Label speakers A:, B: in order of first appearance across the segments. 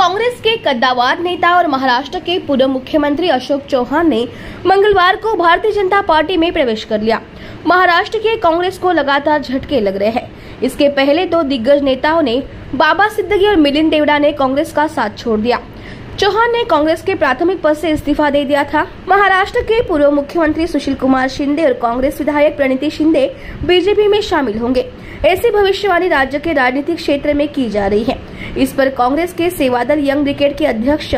A: कांग्रेस के कद्दावर नेता और महाराष्ट्र के पूर्व मुख्यमंत्री अशोक चौहान ने मंगलवार को भारतीय जनता पार्टी में प्रवेश कर लिया। महाराष्ट्र के कांग्रेस को लगातार झटके लग रहे हैं। इसके पहले दो दिग्गज नेताओं ने बाबा सिद्दीकी और मिलिंद देवड़ा ने कांग्रेस का साथ छोड़ दिया। चौहान ने कांग्रेस के प्राथमिक पद से इस्तीफा दे दिया था। महाराष्ट्र के पूर्व मुख्यमंत्री सुशील कुमार शिंदे और कांग्रेस विधायक प्रणिती शिंदे बीजेपी में शामिल होंगे, ऐसी भविष्यवाणी राज्य के राजनीतिक क्षेत्र में की जा रही है। इस पर कांग्रेस के सेवादल यंग ब्रिगेड के अध्यक्ष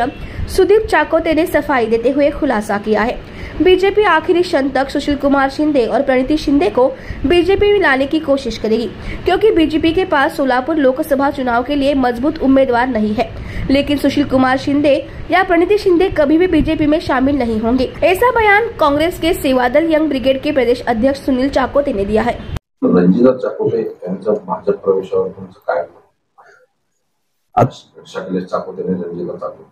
A: सुदीप चाकोते ने सफाई देते हुए खुलासा किया है। बीजेपी आखिरी क्षण तक सुशील कुमार शिंदे और प्रणिती शिंदे को बीजेपी में लाने की कोशिश करेगी, क्योंकि बीजेपी के पास सोलापुर लोकसभा चुनाव के लिए मजबूत उम्मीदवार नहीं है। लेकिन सुशील कुमार शिंदे या प्रणिती शिंदे कभी भी बीजेपी में शामिल नहीं होंगे, ऐसा बयान कांग्रेस के सेवादल यंग ब्रिगेड के प्रदेश अध्यक्ष सुनील चाकोते ने दिया है।
B: रणजित चाकोते यांचा भाजप प्रवेशावर तुमचं काय मत? शैलेश चाकोते आणि रणजित चाकोते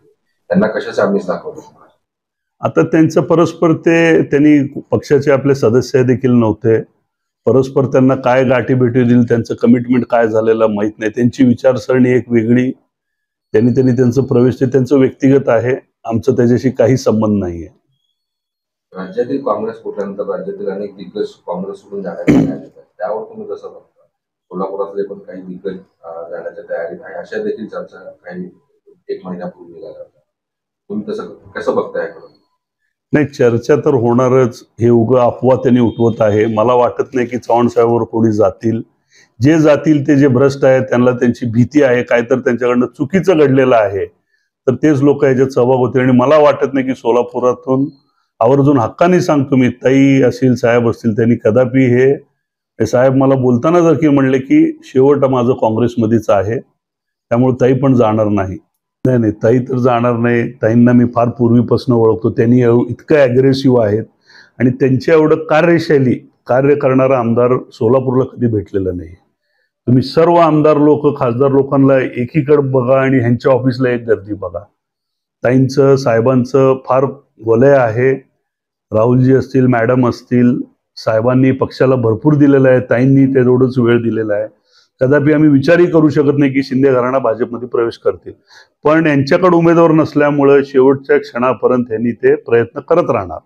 B: त्यांना कशाचे आमिष दाखवले?
C: आता त्यांचं परस्पर त्यांनी पक्षाचे आपले सदस्य देखील नव्हते। परस्पर त्यांना काय गाठी भेटी दिली, त्यांचं कमिटमेंट काय झालेलं माहित नाही। त्यांची विचारसरणी एक वेगळी, त्यांनी त्यांचा प्रवेश ते त्यांचं व्यक्तिगत आहे, आमचं त्याच्याशी काही संबंध नाहीये।
B: राज्यातील काँग्रेस फुटल्यानंतर राज्यातील अनेक दिग्गज काँग्रेस सोडून जाण्याच्या तयारीत आहेत, त्यावर तुम्ही कसं बघता? सोलापुरातले पण काही दिग्गज जाण्याच्या तयारीत आहे, अशा देखील चर्चा काही एक महिन्यापूर्वी झाल्या। तुम्ही कसं बघताय?
C: नाही, चर्चा तर होणारच। हे उगा अफवा त्यांनी उठवत आहे। मला वाटत नाही की चव्हाण साहेबांवर कोणी जातील। जे जातील ते जे भ्रष्ट आहेत, त्यांना त्यांची भीती आहे, काय तर त्यांच्याकडनं चुकीचं घडलेलं आहे, तर तेच लोक याच्यात सहभाग होते। आणि मला वाटत नाही की सोलापुरातून आवर्जून हक्काने सांगतो मी, ताई असतील साहेब असतील, त्यांनी कदापि हे साहेब मला बोलताना जर की म्हणले की शेवट माझं काँग्रेसमध्येच आहे, त्यामुळे ताई पण जाणार नाही। नाही, ताई तर जाणार नाही। ताईंना मी फार पूर्वीपासून ओळखतो, त्यांनी इतकं ॲग्रेसिव्ह आहेत आणि त्यांच्या एवढं कार्यशैली कार्य करणारा आमदार सोलापूरला कधी भेटलेला नाही। तुम्ही सर्व आमदार लोक, खासदार लोकांना एकीकडे बघा आणि ह्यांच्या ऑफिसला एक गर्दी बघा। ताईंचं साहेबांचं फार वलय आहे। राहुलजी असतील, मॅडम असतील, साहेबांनी पक्षाला भरपूर दिलेलं आहे, ताईंनी तेवढंच वेळ दिलेला आहे। कदापि आम्ही विचारही करू शकत नाही की शिंदे घराणा भाजपमध्ये प्रवेश करतील, पण यांच्याकडे उमेदवार नसल्यामुळे शेवटच्या क्षणापर्यंत यांनी ते प्रयत्न करत राहणार।